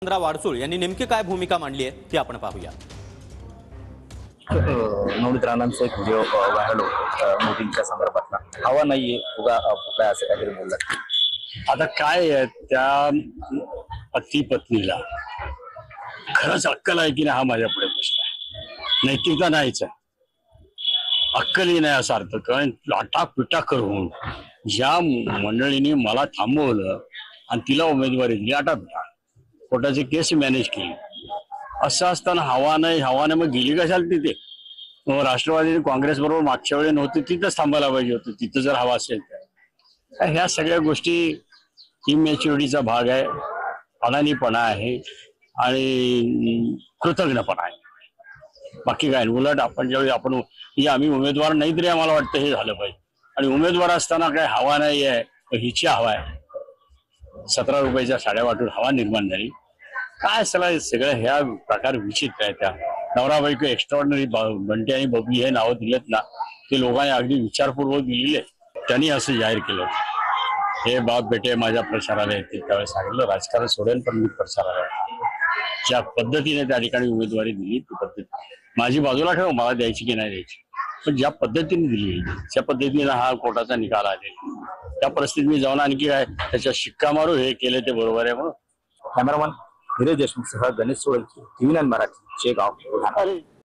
चंद्रा वाडसूळ यांनी नेमकी काय भूमिका मांडली आहे ती आपण पाहूया। नवनीत राणांचा एक व्हिडिओ व्हायरल होतो मोदींच्या संदर्भातला। हवा नाहीये उगा फुकला असं काहीतरी बोलला। आता काय आहे त्या पती पत्नीला खरंच अक्कल आहे की नाही हा माझ्या पुढे प्रश्न आहे। नैतिकता नाहीच आहे, अक्कलही नाही असा अर्थ। कारण लाटापिटा करून ज्या मंडळीने मला थांबवलं आणि तिला उमेदवारी दिली, आटापिटा कोर्टाची केस मॅनेज केली, असं असताना हवा नाही मग गेली कशाला तिथे? मग राष्ट्रवादी काँग्रेस बरोबर मागच्या वेळी नव्हती, तिथंच थांबायला पाहिजे होतं तिथं जर हवा असेल तर। ह्या सगळ्या गोष्टी इमॅच्युरिटीचा भाग आहे, अडाणीपणा आहे आणि कृतज्ञपणा आहे, बाकी काय। उलट आपण ज्यावेळी आम्ही उमेदवार नाही तरी आम्हाला वाटतं हे झालं पाहिजे, आणि उमेदवार असताना काय हवा नाही आहे, हिची हवा आहे। 17 रुपयाच्या साड्या वाटून हवा निर्माण झाली काय? सगळं ह्या प्रकार विचित्र आहे। त्या नवरा बायको एक्स्ट्रॉर्डनरी बंटी आणि बबली हे नावं दिलेत ना, ते लोकांनी अगदी विचारपूर्वक दिलेले। त्यांनी असं जाहीर केलं हे बाप बेटे माझ्या प्रचाराला येते, त्यावेळेस सांगितलं राजकारण सोडेल पण मी प्रचाराला येणार। ज्या पद्धतीने त्या ठिकाणी उमेदवारी दिली ती पद्धत माझी बाजूला ठेव, मला द्यायची की नाही द्यायची, पण ज्या पद्धतीने दिली त्या पद्धतीने हा कोर्टाचा निकाल आलेला, त्या परिस्थितीत मी जाऊन आणखी काय त्याच्या शिक्का मारू हे केले ते बरोबर आहे म्हणून। कॅमेरामन धीरज देशमुख सह गणेश सोळंकी, TV9 मराठी, शेगाव।